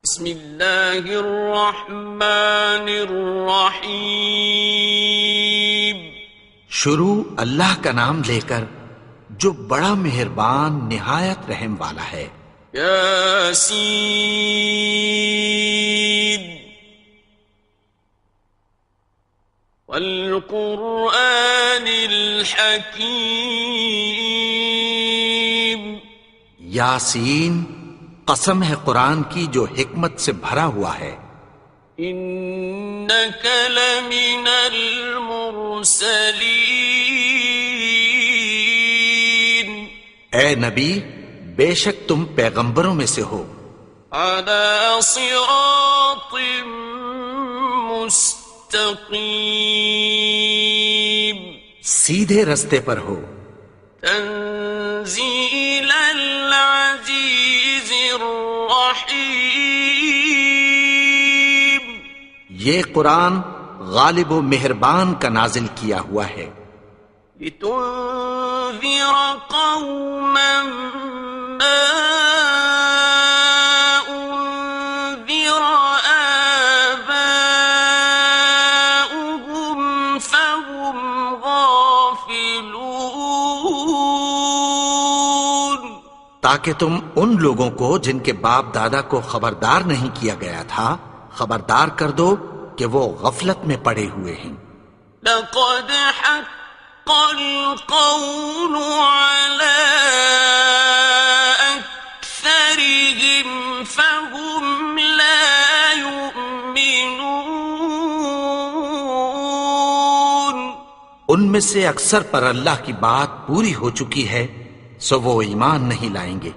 بسم اللہ الرحمن الرحیم. شروع اللہ کا نام لے کر جو بڑا مہربان نہایت رحم والا ہے. یاسین والقرآن الحکیم. یاسین، قسم ہے قرآن کی جو حکمت سے بھرا ہوا ہے. انک لمن المرسلین. اے نبی، بے شک تم پیغمبروں میں سے ہو. علی صراط مستقیم. سیدھے رستے پر ہو. تنزیل العزیز الرحیم. یہ قرآن غالب و مہربان کا نازل کیا ہوا ہے. لتنذر قوما ما انذر آباؤهم فهم غافلون. تاکہ تم ان لوگوں کو جن کے باپ دادا کو خبردار نہیں کیا گیا تھا خبردار کر دو کہ وہ غفلت میں پڑے ہوئے ہیں. لقد حق القول على أكثرهم فهم لا يؤمنون. ان میں سے اکثر پر اللہ کی بات پوری ہو چکی ہے سو وہ ایمان نہیں لائیں گے.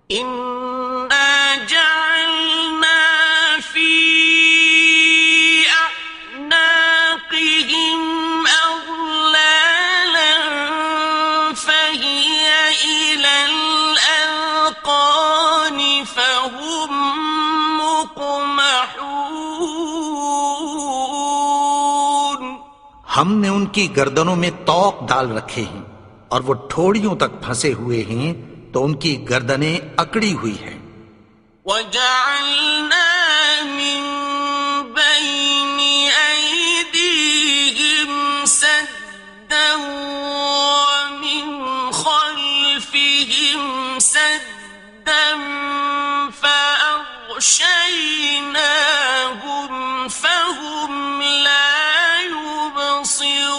إنا جعلنا في أعناقهم أغلالا فهي إلى الأذقان فهم مقمحون. ہم نے ان کی گردنوں میں طوق ڈال رکھے ہیں اور وہ ٹھوڑیوں تک پھنسے ہوئے ہیں تو ان کی گردنیں اکڑی ہوئی ہیں. وَجَعَلْنَا مِن بَيْنِ أَيْدِيهِمْ سَدًّا وَمِنْ خَلْفِهِمْ سَدًّا فَأَغْشَيْنَاهُمْ فَهُمْ لَا يُبْصِرُونَ.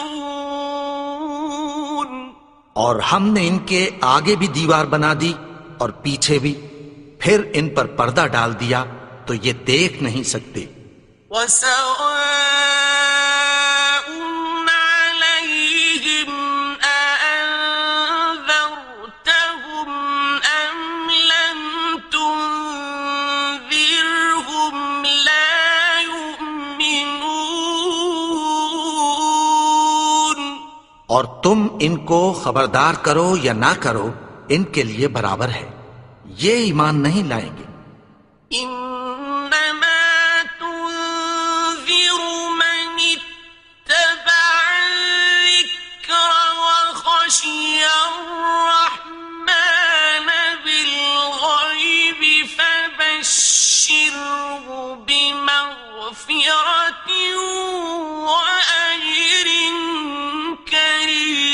اور ہم نے ان کے آگے بھی دیوار بنا دی اور پیچھے بھی، پھر ان پر پردہ ڈال دیا تو یہ دیکھ نہیں سکتے. وَسَوَاءٌ عَلَيْهِمْ أَأَنذَرْتَهُمْ أَمْ لَمْ تُنذِرْهُمْ لَا يُؤْمِنُونَ. اور تم ان کو خبردار کرو یا نہ کرو ان کے لیے برابر ہے، یہ ایمان نہیں لائیں گے. إنما تنذر من اتبع الذكر وخشي الرحمن بالغيب فبشره بمغفرة وأجر كريم.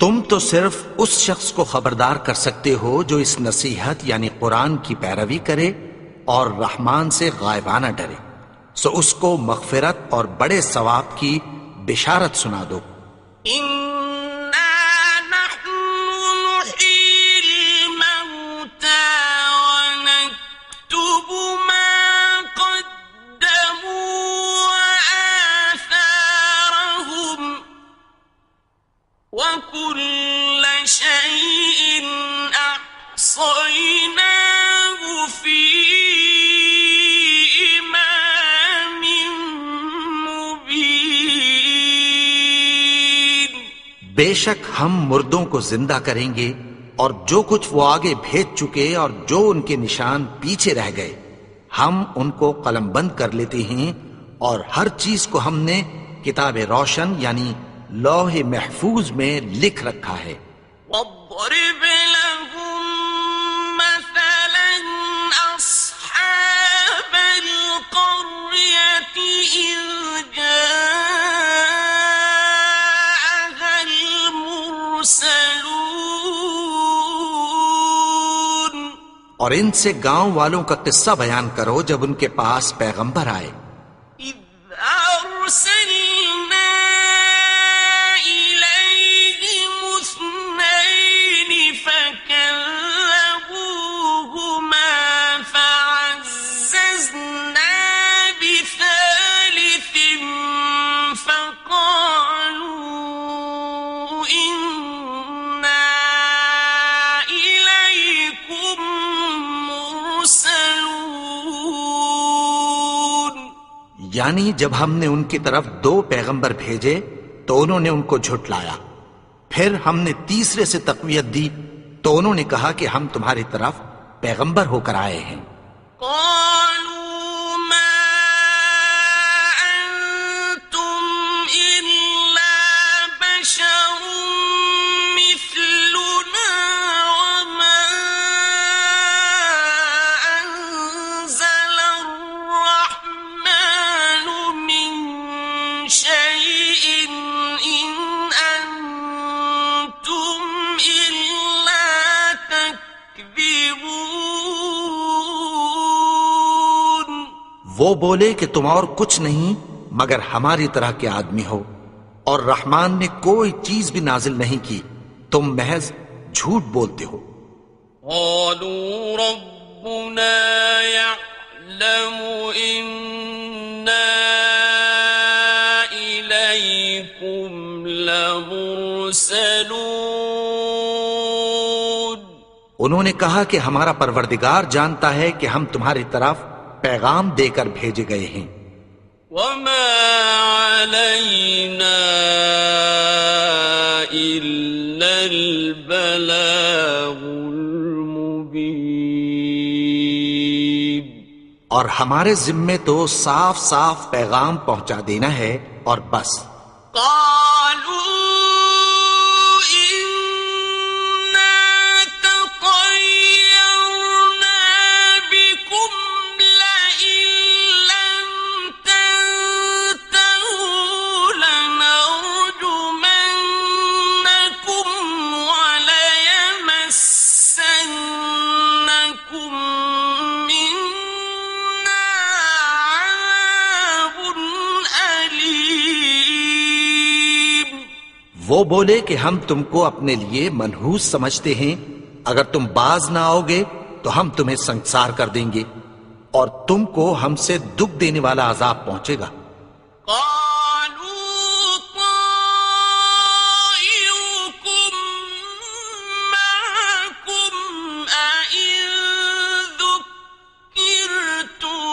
تم تو صرف اس شخص کو خبردار کر سکتے ہو جو اس نصیحت یعنی قرآن کی پیروی کرے اور رحمان سے غائبانہ ڈرے، سو اس کو مغفرت اور بڑے ثواب کی بشارت سنا دو. إنا نحن نحيي الموتى ونكتب ما قدموا وآثارهم وكل شيء أحصيناه في إمام مبين. بے شک ہم مردوں کو زندہ کریں گے اور جو کچھ وہ آگے بھیج چکے اور جو ان کے نشان پیچھے رہ گئے ہم ان کو قلم بند کر لیتے ہیں اور ہر چیز کو ہم نے کتاب روشن یعنی لوح محفوظ میں لکھ رکھا ہے. واضرب لهم مثلا اور ان سے گاؤں والوں کا قصہ بیان کرو جب ان کے پاس پیغمبر آئے. إذ أرسلنا إليهم اثنين فكذبوهما فعززنا بثالث فقالوا إنا إليكم مرسلون. یعنی جب ہم نے ان کی طرف 2 پیغمبر بھیجے تو انہوں نے ان کو جھٹلایا. پھر ہم نے تیسرے سے تقویت دی تو انہوں نے کہا کہ ہم تمہاری طرف پیغمبر ہو کر آئے ہیں. قالوا ما أنتم إلا بشر مثلنا وما أنزل الرحمن من شيء إن أنتم إلا تكذبون. وہ بولے کہ تم اور کچھ نہیں مگر ہماری طرح کے آدمی ہو اور رحمان نے کوئی چیز بھی نازل نہیں کی، تم محض جھوٹ بولتے ہو. قالوا ربنا يعلم إنا إليكم لمرسلون. انہوں نے کہا کہ ہمارا پروردگار جانتا ہے کہ ہم تمہاری طرف پیغام دے کر بھیجے گئے ہیں. وما علينا إلا البلاغ المبين. اور ہمارے ذمے تو صاف صاف پیغام پہنچا دینا ہے اور بس. قالوا إنا تطيرنا بكم لئن لم تنتهوا لنرجمنكم وليمسنكم منا عذاب أليم. وہ بولے کہ ہم تم کو اپنے لیے منحوس سمجھتے ہیں، اگر تم باز نہ آؤ گے تو ہم تمہیں سنسار کر دیں گے اور تم کو ہم سے دکھ دینے والا عذاب پہنچے گا. قالوا طائركم معكم أئن ذكرتم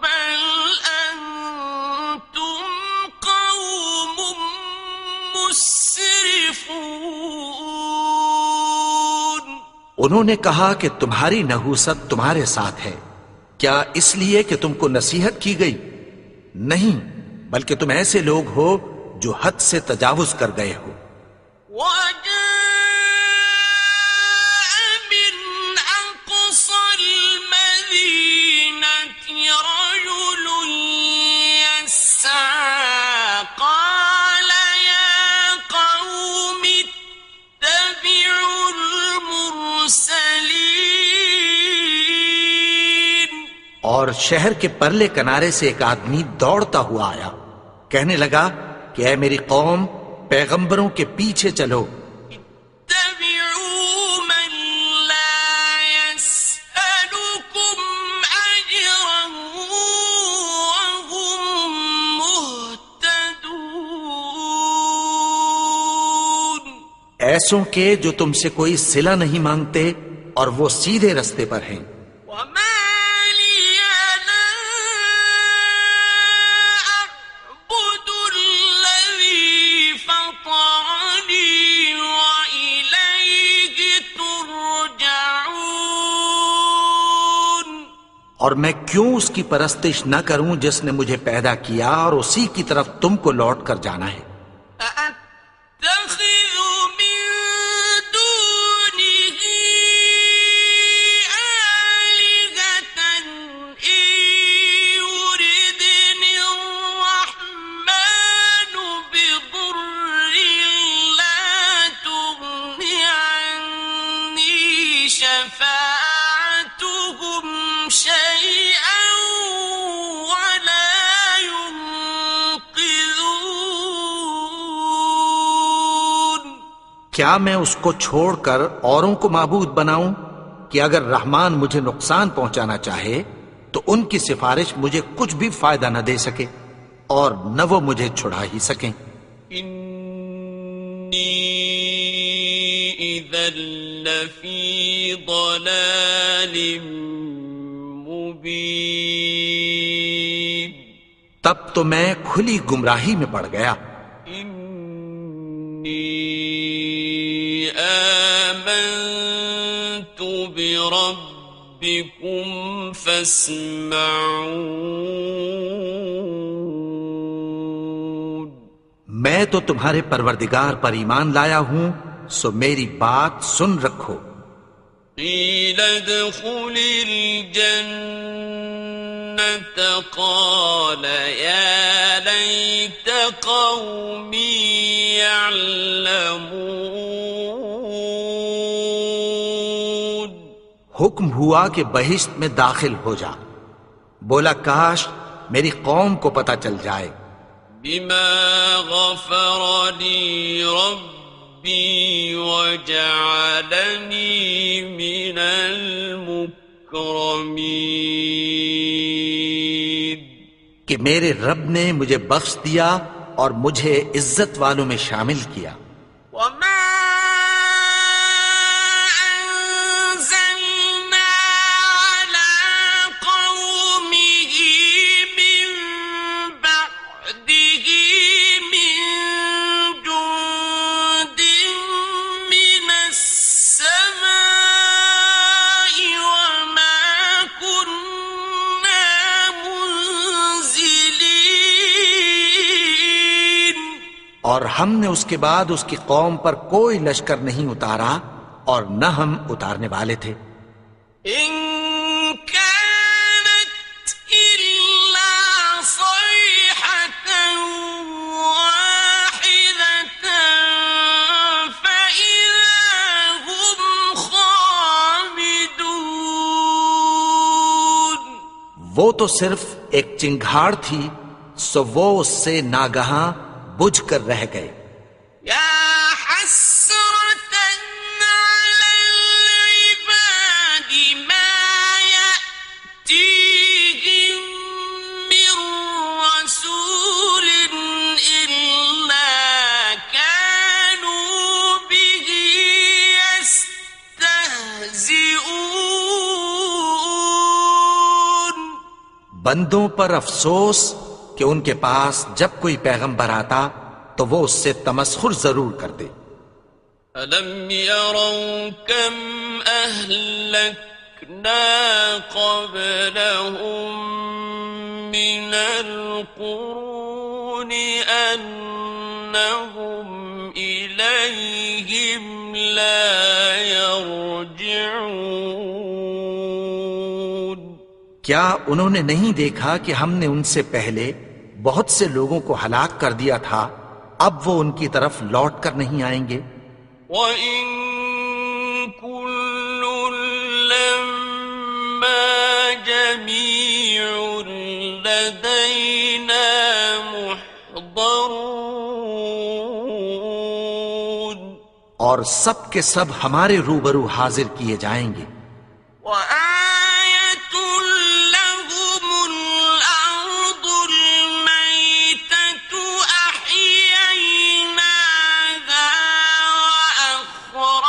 بل أنتم قوم مسرفون. انہوں نے کہا کہ تمہاری نحوست تمہارے ساتھ ہے، کیا اس لیے کہ تم کو نصیحت کی گئی؟ نہیں، بلکہ تم ایسے لوگ ہو جو حد سے تجاوز کر گئے ہو. وجاء من أقصى المدينة رجل يسعى قال يا قوم اتبعوا المرسلين. اور شہر کے پرلے کنارے سے ایک آدمی دوڑتا ہوا آیا، کہنے لگا کہ اے میری قوم، پیغمبروں کے پیچھے چلو. اتبعوا من لا يسألكم أجرا وهم مهتدون. ایسوں کے جو تم سے کوئی صلہ نہیں مانگتے اور وہ سیدھے رستے پر ہیں. وما لي لا أعبد الذي فطرني وإليه ترجعون. اور میں کیوں اس کی پرستش نہ کروں جس نے مجھے پیدا کیا اور اسی کی طرف تم کو لوٹ کر جانا ہے. أأتخذ من دونه آلهة إن يردني الرحمن بضر لا تغن عني شفاعتهم کیا میں اس کو چھوڑ کر اوروں کو معبود بناؤں کہ اگر رحمان مجھے نقصان پہنچانا چاہے تو ان کی سفارش مجھے کچھ بھی فائدہ نہ دے سکے اور نہ وہ مجھے چھڑا ہی سکیں۔ انی اذا لفی ضلال مبین، تب تو میں کھلی گمراہی میں پڑ گیا۔ انی آمنت بربکم فاسمعون، میں تو تمہارے پروردگار پر ایمان لایا ہوں، سو میری بات سن رکھو۔ قیل ادخل الجنة قال یا لیت قومی یعلمون، حکم ہوا کہ بہشت میں داخل ہو جا، بولا کاش میری قوم کو پتہ چل جائے۔ بما غفر لی ربی وجعلنی من المکرمین، کہ میرے رب نے مجھے بخش دیا اور مجھے عزت والوں میں شامل کیا۔ وما أنزلنا على قومه من بعده من جند من السماء وما كنا منزلين، اور ہم نے اس کے بعد اس کی قوم پر کوئی لشکر نہیں اتارا اور نہ ہم اتارنے والے تھے۔ إن كانت إلا صيحة واحدة فإذا هم خامدون، وہ تو صرف ایک چنگھاڑ تھی، سو وہ اس سے ناگہاں بجھ کر رہ گئے۔ يا حسرة على العباد ما يأتيهم من رسول إلا كانوا به يستهزئون، بندوں پر افسوس کہ ان کے پاس جب کوئی پیغمبر آتا تو وہ اس سے تمسخر ضرور کرتے۔ أَلَمْ يَرَوْا كَمْ أَهْلَكْنَا قَبْلَهُمْ مِنَ الْقُرُونِ أَنَّهُمْ إِلَيْهِمْ لَا يَرْجِعُونَ، کیا انہوں نے نہیں دیکھا کہ ہم نے ان سے پہلے بہت سے لوگوں کو ہلاک کر دیا تھا، اب وہ ان کی طرف لوٹ کر نہیں آئیں گے؟ وَإِن كُلٌّ لَّمَّا جَمِيعٌ لَّدَيْنَا مُحْضَرُونَ، اور سب کے سب ہمارے روبرو حاضر کیے جائیں گے۔ وَآيَةٌ لَّهُمُ الْأَرْضُ الْمَيْتَةُ أَحْيَيْنَاهَا وَأَخْرَجْنَا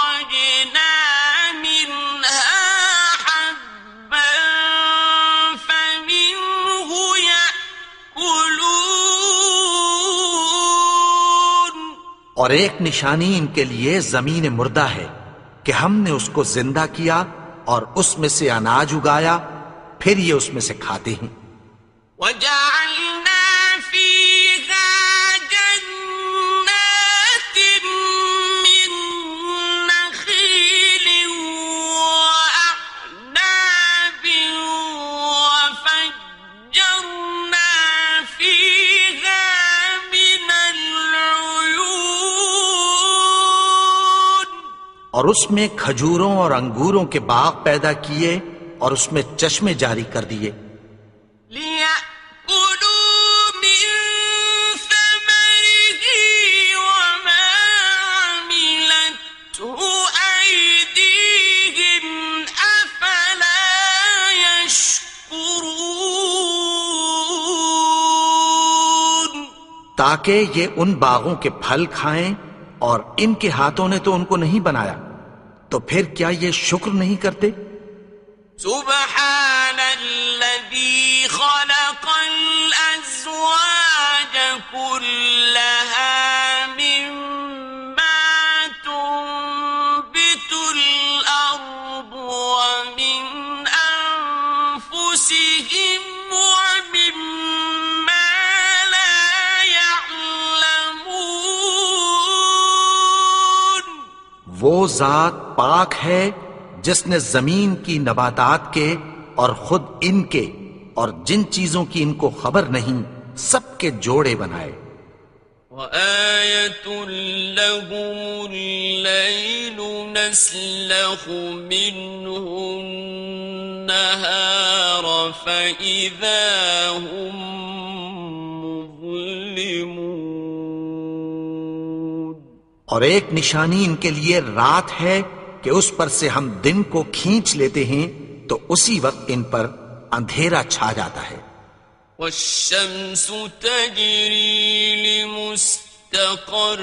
مِنْهَا حَبًّا فَمِنْهُ يَأْكُلُونَ، اور ایک نشانی ان کے لیے زمین مردہ ہے کہ ہم نے اس کو زندہ کیا اور اس میں سے اناج اگایا، پھر یہ اس میں سے کھاتے ہیں۔ وَجَعَلْنَا فِيهَا جَنَّاتٍ مِّن نَّخِيلٍ وَأَعْنَابٍ وَفَجَّرْنَا فِيهَا مِنَ الْعُيُونِ، اور اس میں کھجوروں اور انگوروں کے باغ پیدا کیے اور اس میں چشمے جاری کر دیے، لِيَأْكُلُوا مِن ثَمَرِهِ وَمَا عَمِلَتْهُ تاکہ یہ ان باغوں کے پھل کھائیں، اور ان کے ہاتھوں نے تو ان کو نہیں بنایا، تو پھر کیا یہ شکر نہیں کرتے؟ سبحان الذي خلق الأزواج كلها مما تنبت الأرض ومن أنفسهم ومما لا يعلمون. وہ ذات پاک ہے جس نے زمین کی نباتات کے اور خود ان کے اور جن چیزوں کی ان کو خبر نہیں سب کے جوڑے بنائے. وَآيَةٌ لَهُمُ اللَّيْلُ نَسْلَخُ مِنْهُ النَّهَارَ فَإِذَا هُمْ مُظْلِمُونَ. اور ایک نشانی ان کے لیے رات ہے کہ اس پر سے ہم دن کو کھینچ لیتے ہیں تو اسی وقت ان پر اندھیرا چھا جاتا ہے. وَالشَّمْسُ تَجْرِي لِمُسْتَقَرٍّ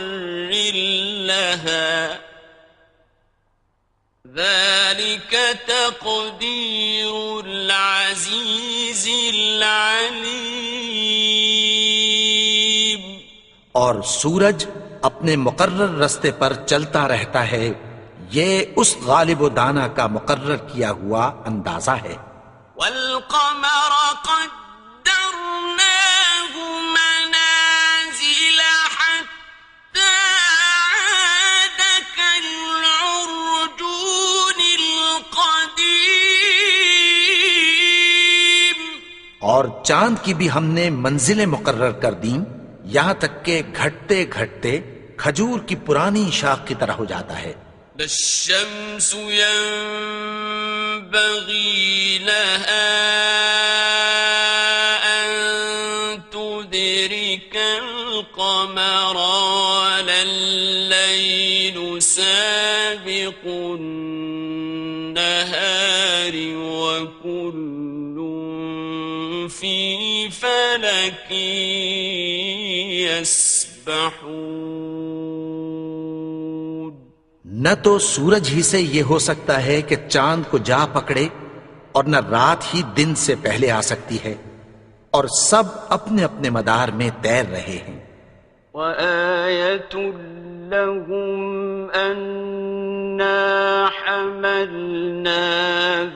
لَهَا ذَلِكَ تَقْدِيرُ الْعَزِيزِ الْعَلِيمِ. اور سورج اپنے مقرر رستے پر چلتا رہتا ہے، یہ اس غالب و دانا کا مقرر کیا ہوا اندازہ ہے. وَالْقَمَرَ قَدَّرْنَاهُ مَنَازِلَ حَتَّى عَادَ كَالْعُرْجُونِ الْقَدِيمِ. اور چاند کی بھی ہم نے منزلیں مقرر کر دیں، یہاں تک کہ گھٹتے گھٹتے کھجور کی پرانی شاخ کی طرح ہو جاتا ہے. لا الشمس ينبغي لها أن تدرك القمر ولا الليل سابق النهار وكل في فلك يسبحون. نہ تو سورج ہی سے یہ ہو سکتا ہے کہ چاند کو جا پکڑے، اور نہ رات ہی دن سے پہلے آ سکتی ہے، اور سب اپنے اپنے مدار میں تیر رہے ہیں. وَآيَةٌ لَهُمْ أَنَّا حَمَلْنَا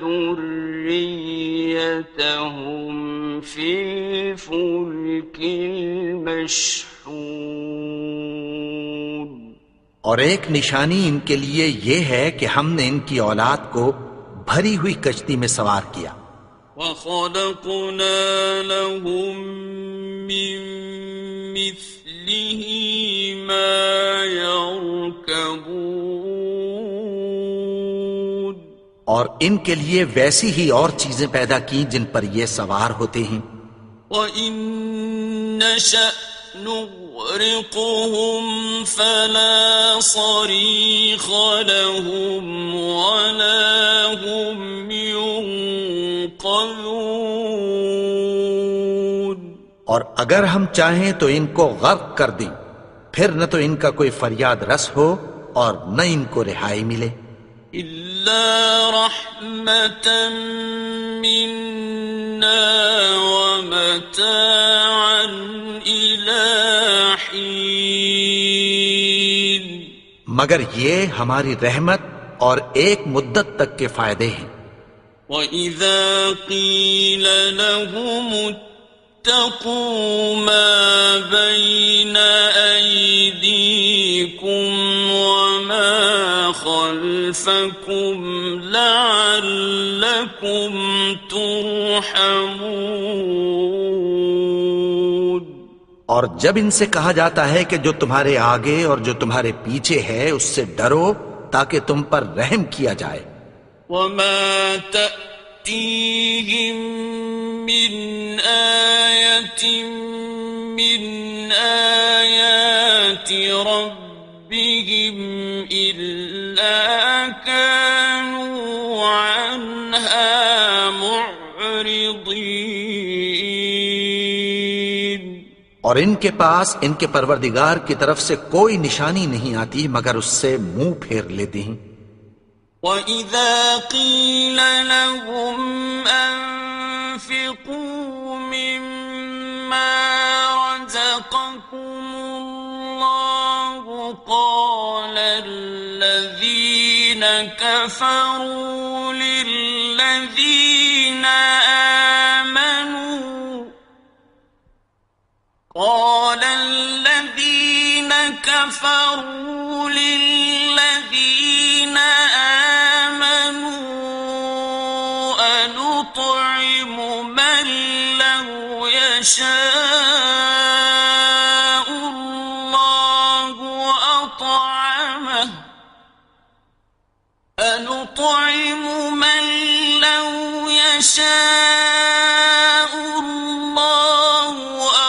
ذُرِّيَّتَهُمْ فِي الْفُلْكِ الْمَشْحُونِ. اور ایک نشانی ان کے لیے یہ ہے کہ ہم نے ان کی اولاد کو بھری ہوئی کشتی میں سوار کیا. وَخَلَقْنَا لَهُم مِّن مِّثْلِهِ مَا يَرْكَبُونَ. اور ان کے لیے ویسی ہی اور چیزیں پیدا کی جن پر یہ سوار ہوتے ہیں. وَإِن نَّشَأْ نُغْرِقْهُمْ فَلَا صَرِيخَ لَهُمْ وَلَا هُمْ يُنقَذُونَ. اور اگر ہم چاہیں تو ان کو غرق کر دیں، پھر نہ تو ان کا کوئی فریاد رس ہو اور نہ ان کو رہائی ملے. إِلَّا رَحْمَةً مِّنَّا وَمَتَاعًا إِلَىٰ حِينٍ. مگر یہ ہماری رحمت اور ایک مدت تک کے فائدے ہیں. وَإِذَا قِيلَ لَهُمُ اتَّقُوا مَا بَيْنَ أَيْدِيكُمْ وَمَا خَلْفَكُمْ لَعَلَّكُمْ تُرْحَمُونَ. اور جب ان سے کہا جاتا ہے کہ جو تمہارے آگے اور جو تمہارے پیچھے ہے اس سے ڈرو تاکہ تم پر رحم کیا جائے. وَمَا تَأْتِيهِم مِّنْ آيَةٍ مِّنْ آيَاتِ رَبِّهِمْ إِلَّا كَانُوا عَنْهَا مُعْرِضِينَ. اور ان کے پاس ان کے پروردگار کی طرف سے کوئی نشانی نہیں آتی مگر اس سے منہ پھیر لیتے ہیں۔ وَإِذَا قِيلَ لَهُمْ أَنفِقُوا مِمَّا رَزَقَكُمُ اللَّهُ قَالَ الَّذِينَ كَفَرُوا لِلَّذِينَ آمَنُوا أَنُطْعِمُ مَن لَّوْ يَشَاءُ اللَّهُ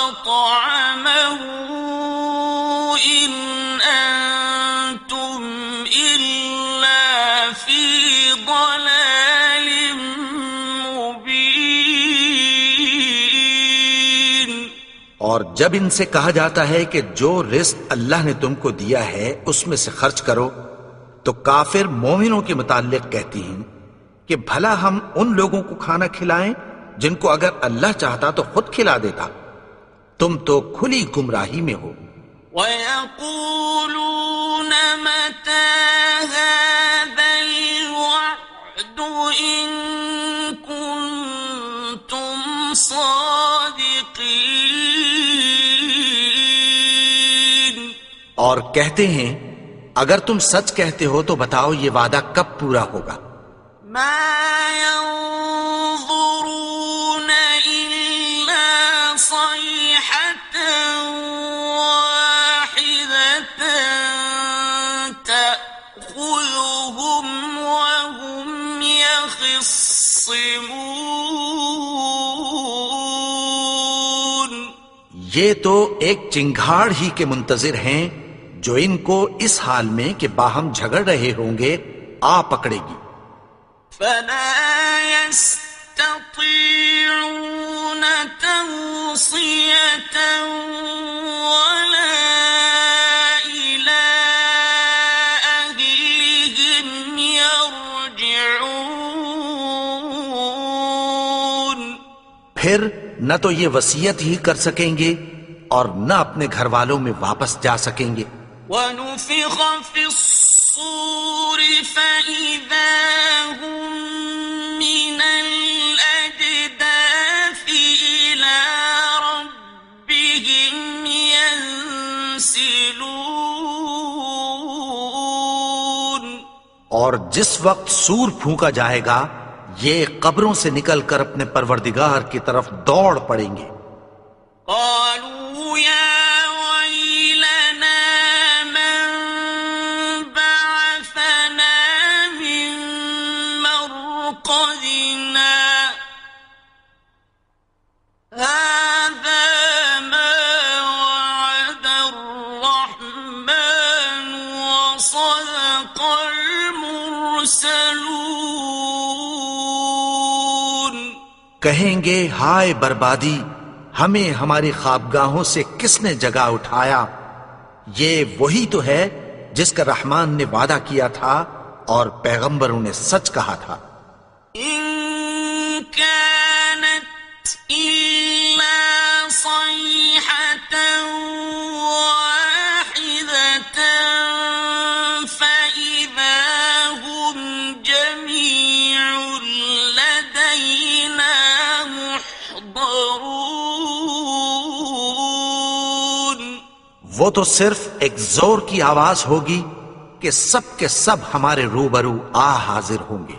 أَطْعَمَهُ إِنْ أَنْتُمْ إِلَّا فِي ضَلَالٍ مُبِينٍ۔ اور جب ان سے کہا جاتا ہے کہ جو رزق اللہ نے تم کو دیا ہے اس میں سے خرچ کرو، تو کافر مومنوں کے متعلق کہتی ہیں کہ بھلا ہم ان لوگوں کو کھانا کھلائیں جن کو اگر اللہ چاہتا تو خود کھلا دیتا، تم تو کھلی گمراہی میں ہو۔ وَيَقُولُونَ مَتَى هَذَا الْوَعْدُ إِن كُنتُمْ صَادِقِينَ۔ اور کہتے ہیں اگر تم سچ کہتے ہو تو بتاؤ یہ وعدہ کب پورا ہوگا؟ مَا يَنظُرُونَ إِلَّا صَيْحَةً وَاحِدَةً تَأْخُذُهُمْ وَهُمْ يَخِصِّمُونَ۔ یہ تو ایک چنگھاڑ ہی کے منتظر ہیں جو ان کو اس حال میں کہ باہم جھگڑ رہے ہوں گے آ پکڑے گی۔ فَلَا يَسْتَطِيعُونَ تَوْصِيَةً وَلَا إِلَىٰ أَهْلِهِمْ يَرْجِعُونَ۔ پھر نہ تو یہ وصیت ہی کر سکیں گے اور نہ اپنے گھر والوں میں واپس جا سکیں گے۔ وَنُفِخَ فِي الصُّورِ فَإِذَا هُم مِّنَ الْأَجْدَاثِ إِلَىٰ رَبِّهِمْ يَنسِلُونَ۔ اور جس وقت سور پھونکا جائے گا یہ قبروں سے نکل کر اپنے پروردگار کی طرف دوڑ پڑیں گے۔ قالوا يا ويلنا من بعثنا من مرقدنا هذا ما وعد الرحمن وصدق المرسلون۔ کہیں گے ہائے بربادی، ہمیں ہماری خوابگاہوں سے کس نے جگا اٹھایا؟ یہ وہی تو ہے جس کا رحمان نے وعدہ کیا تھا اور پیغمبروں نے سچ کہا تھا۔ إن كانت إلا صيحة واحدة فإذا هم جميع لدينا محضرون۔ وہ تو صرف ایک زور کی آواز ہوگی کہ سب کے سب ہمارے روبرو آ حاضر ہوں گے۔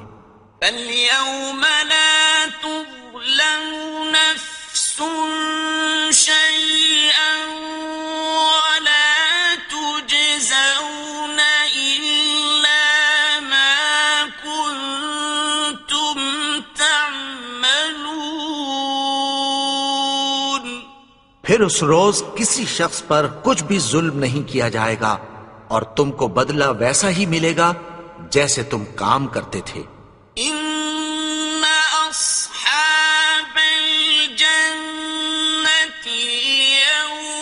فَالْيَوْمَ لَا تُظْلَمُ نَفْسٌ شَيْئًا وَلَا تُجْزَوْنَ إِلَّا مَا كُنتُمْ تَعْمَلُونَ۔ پھر اس روز کسی شخص پر کچھ بھی ظلم نہیں کیا جائے گا اور تم کو بدلہ ویسا ہی ملے گا جیسے تم کام کرتے تھے۔ إِنَّ أَصْحَابَ الْجَنَّةِ الْيَوْمَ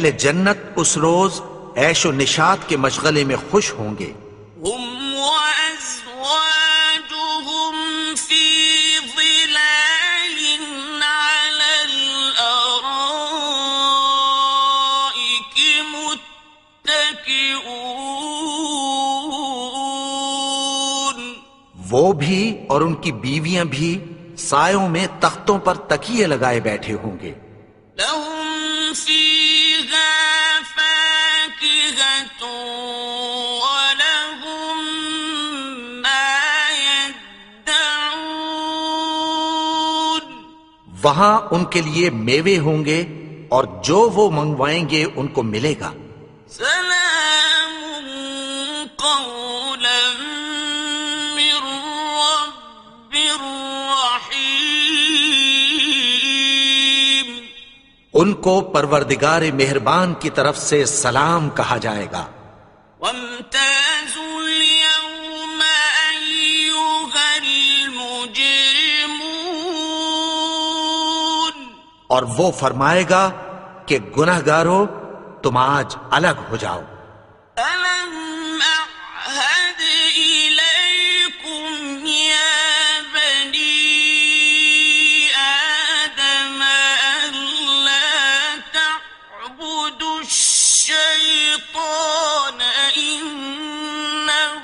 اہل جنت اس روز عیش و نشاط کے مشغلے میں خوش ہوں گے. هم وأزواجهم في ظلال على الأرائك متكئون. وہ بھی اور ان کی بیویاں بھی سایوں میں تختوں پر تکیے لگائے بیٹھے ہوں گے. لهم فيها فاكهة ولهم ما يدعون. وہاں ان کے لیے میوے ہوں گے اور جو وہ منگوائیں گے ان کو ملے گا. سلام قولا من رب رحيم. ان کو پروردگار مہربان کی طرف سے سلام کہا جائے گا. وامتازوا اليوم أيها المجرمون. اور وہ فرمائے گا کہ گنہگارو تم آج الگ ہو جاؤ. ألم أعهد إليكم يا بني آدم ألا تعبدوا الشيطان إنه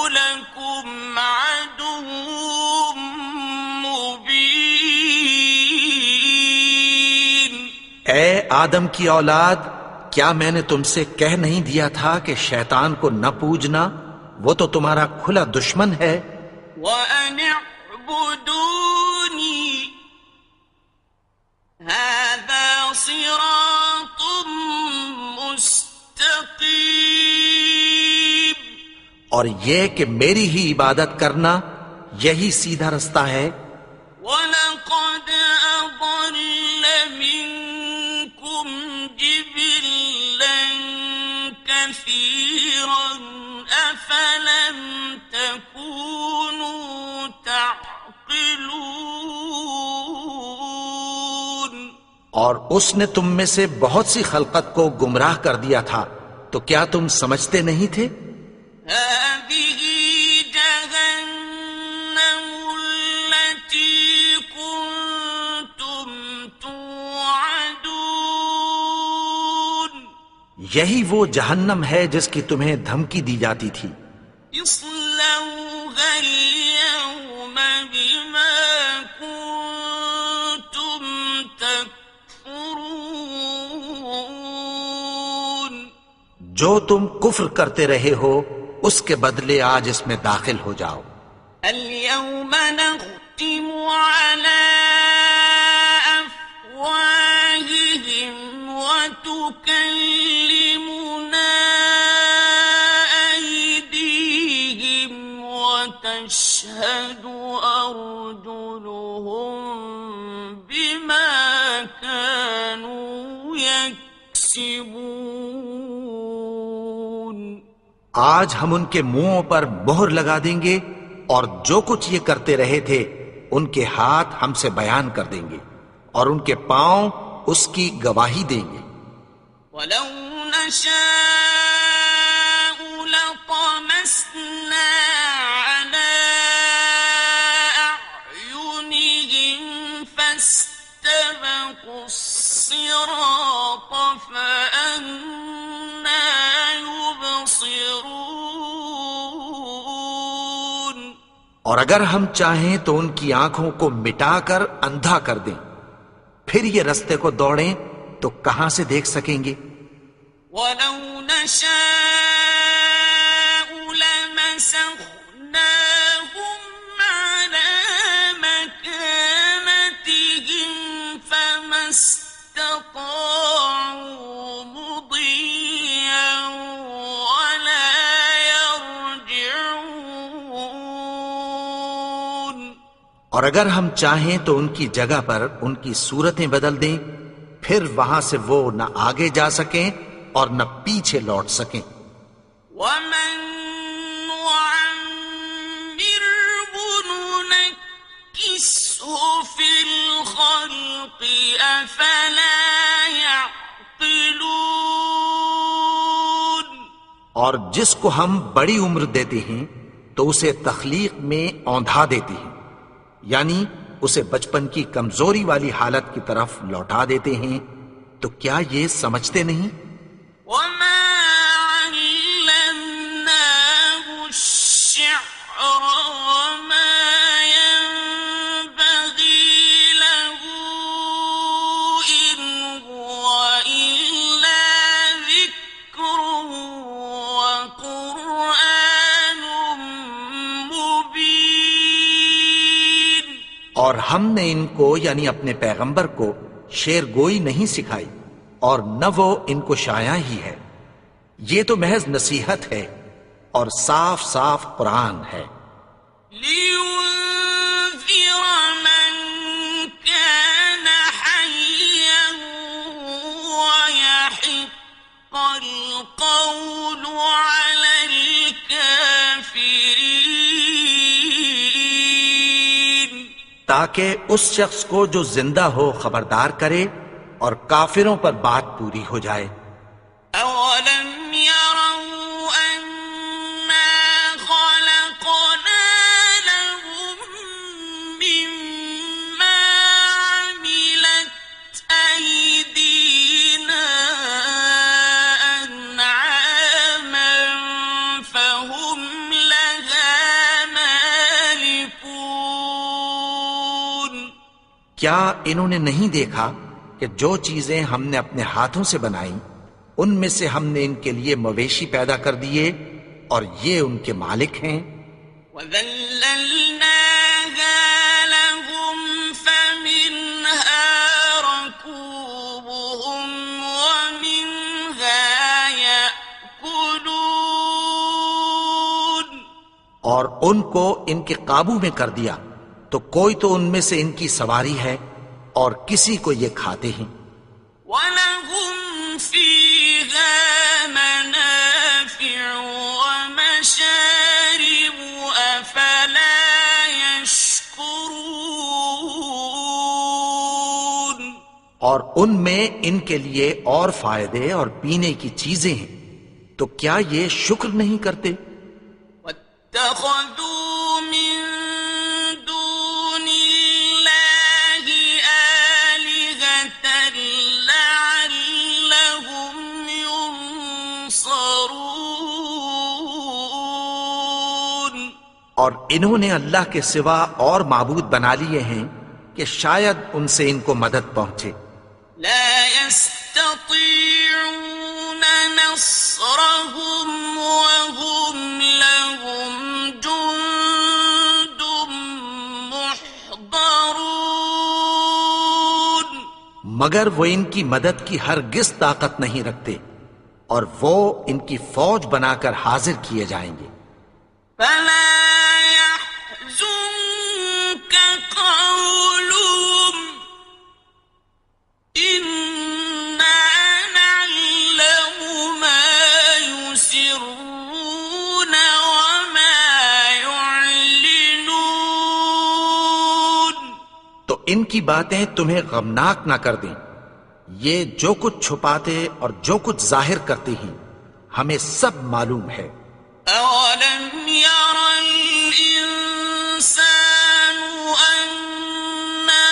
لكم عدو مبين. اے آدم کی اولاد، کیا میں نے تم سے کہہ نہیں دیا تھا کہ شیطان کو نہ پوجنا؟ وہ تو تمہارا کھلا دشمن ہے. وَأَنِ اعْبُدُونِي هَذَا صِرَاطٌ مُسْتَقِيمٌ. اور یہ کہ میری ہی عبادت کرنا یہی سیدھا رستہ ہے. وَلَقَدْ أَضَلَّ مِنكُمْ جِبِلًّا كَثِيرًا أَفَلَمْ تَكُونُوا تَعْقِلُونَ. اور اس نے تم میں سے بہت سی خلقت کو گمراہ کر دیا تھا، تو کیا تم سمجھتے نہیں تھے؟ هذه جهنم التي كنتم توعدون. یہی وہ جہنم ہے جس کی تمہیں دھمکی دی جاتی تھی. اصلوها اليوم بما كنتم تكفرون. جو تم کفر کرتے رہے ہو اس کے بدلے آج اس میں داخل ہو جاؤ. اليوم نختم على أفواههم وتكلمنا أيديهم وتشهد أرجلهم بما كانوا يكسبون. آج ہم ان کے منہوں پر مہر لگا دیں گے اور جو کچھ یہ کرتے رہے تھے ان کے ہاتھ ہم سے بیان کر دیں گے اور ان کے پاؤں اس کی گواہی دیں گے. ولو نشاء لطمسنا على أعينهم فاستبقوا الصراط فأنى يبصرون. اور اگر ہم چاہیں تو ان کی آنکھوں کو مٹا کر اندھا کر دیں، پھر یہ رستے کو دوڑیں تو کہاں سے دیکھ سکیں گے؟ ولو نشاء لمسخناهم على مكانتهم فما استطاعوا مضيا ولا يرجعون. اور اگر ہم چاہیں تو ان کی جگہ پر ان کی صورتیں بدل دیں، پھر وہاں سے وہ نہ آگے جا سکیں اور نہ پیچھے لوٹ سکیں. ومن نعمره ننكسه في الخلق أفلا يعقلون. اور جس کو ہم بڑی عمر دیتے ہیں تو اسے تخلیق میں اوندھا دیتے ہیں، یعنی اسے بچپن کی کمزوری والی حالت کی طرف لوٹا دیتے ہیں، تو کیا یہ سمجھتے نہیں؟ وما علمناه الشعر وما ينبغي له إن هو إلا ذكر وقرآن مبين. اور ہم نے ان کو یعنی اپنے پیغمبر کو شعر گوئی نہیں سکھائی، اور نہ وہ ان کو شایع ہی ہے، یہ تو محض نصیحت ہے اور صاف صاف قرآن ہے، لينذر من كان حيا ويحق القول على الكافرين. تاکہ اس شخص کو جو زندہ ہو خبردار کرے اور کافروں پر بات پوری ہو جائے. أولم يروا أنا خلقنا لهم مما عملت أيدينا أنعاما فهم لها مالكون. کیا انہوں نے نہیں دیکھا کہ جو چیزیں ہم نے اپنے ہاتھوں سے بنائیں ان میں سے ہم نے ان کے لیے مویشی پیدا کر دیے اور یہ ان کے مالک ہیں. وَذَلَّلْنَاهَا لَهُمْ فَمِنْهَا رَكُوبُهُمْ وَمِنْهَا يَأْكُلُونَ. اور ان کو ان کے قابو میں کر دیا تو کوئی تو ان میں سے ان کی سواری ہے اور کسی کو یہ کھاتے ہیں. وَلَهُمْ فِيهَا مَنَافِعُ وَمَشَارِبُ أَفَلَا يَشْكُرُونَ. اور ان میں ان کے لیے اور فائدے اور پینے کی چیزیں ہیں، تو کیا یہ شکر نہیں کرتے؟ وَاتَّخَذُوا مِن دُونِ اللَّهِ آلِهَةً لَعَلَّهُمْ يُنصَرُونَ. اور انہوں نے اللہ کے سوا اور معبود بنا لیے ہیں کہ شاید ان سے ان کو مدد پہنچے. لا يستطيعون نصرهم وهم لهم جند محضرون. مگر وہ ان کی مدد کی ہرگز طاقت نہیں رکھتے اور وہ ان کی فوج بنا کر حاضر کیے جائیں گے. فلا يحزنك قولهم إنا نعلم ما يسرون وما يعلنون. تو ان کی باتیں تمہیں غمناک نہ کر دیں، یہ جو کچھ چھپاتے اور جو کچھ ظاہر کرتے ہیں ہمیں سب معلوم ہے. أولم ير الإنسان أنا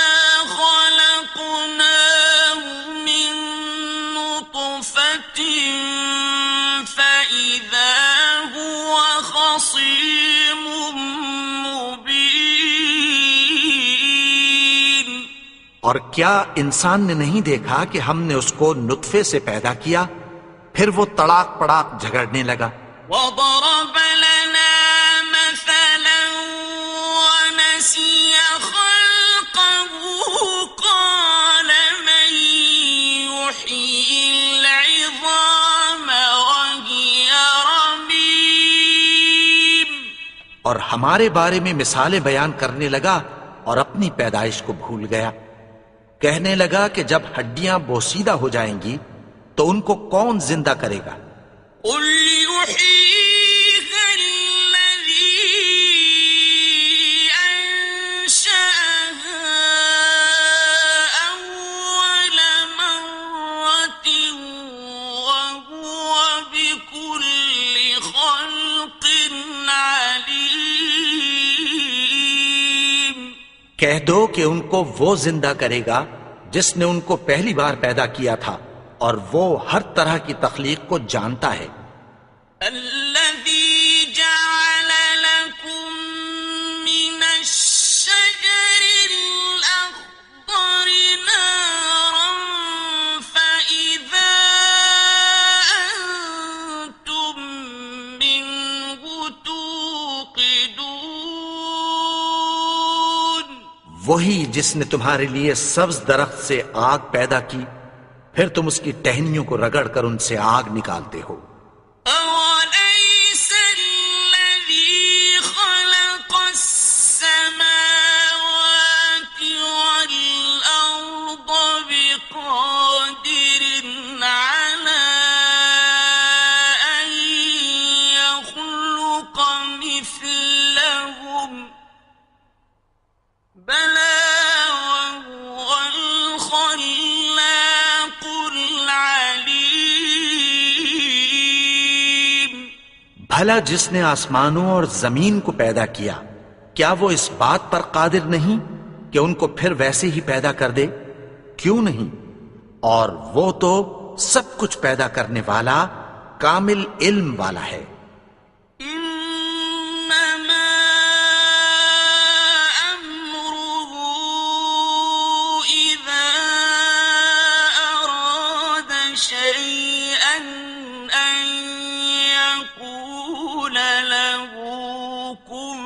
خلقناه من نطفة فإذا هو خصيم مبين. اور کیا انسان نے نہیں دیکھا کہ ہم نے اس کو نطفے سے پیدا کیا، پھر وہ تڑاک پڑاک جھگڑنے لگا. وضرب لنا مثلا ونسي خلقه قال من يحيي العظام وهي رميم. اور ہمارے بارے میں مثالیں بیان کرنے لگا اور اپنی پیدائش کو بھول گیا. کہنے لگا کہ جب ہڈیاں بوسیدہ ہو جائیں گی تو ان کو کون زندہ کرے گا؟ قل يحييها الذي أنشأها أول مرة کہہ دو کہ ان کو وہ زندہ کرے گا جس نے ان کو پہلی بار پیدا کیا تھا، اور وہ ہر طرح کی تخلیق کو جانتا ہے۔ الذي جعل لكم من الشجر الأخضر نارا فإذا أنتم منه توقدون، وہی جس نے تمہارے لیے سبز درخت سے آگ پیدا کی، پھر تم اس کی ٹہنیوں کو رگڑ کر ان سے آگ نکالتے ہو۔ أوليس الذي خلق السماوات والأرض بقادر على أن يخلق مثلهم، بلى وهو الخلاق العليم۔ بھلا جس نے آسمانوں اور زمین کو پیدا کیا، کیا وہ اس بات پر قادر نہیں کہ ان کو پھر ویسے ہی پیدا کر دے؟ کیوں نہیں؟ اور وہ تو سب کچھ پیدا کرنے والا، کامل علم والا ہے۔ إنما أمره إذا أراد شيئا أن يقول له كن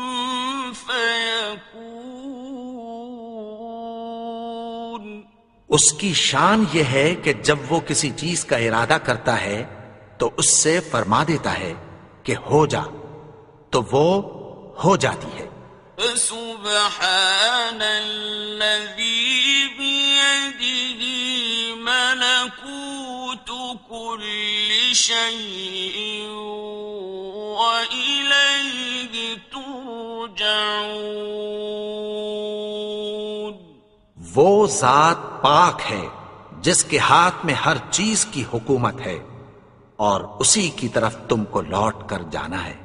فيكون۔ اس کی شان یہ ہے کہ جب وہ کسی چیز کا ارادہ کرتا ہے تو اس سے فرما دیتا ہے کہ ہو جا، تو وہ ہو جاتی ہے۔ فسبحان الذي بيده ملكوت كل شيء وإليه ترجعون۔ وہ ذات پاک ہے جس کے ہاتھ میں ہر چیز کی حکومت ہے، اور اسی کی طرف تم کو لوٹ کر جانا ہے۔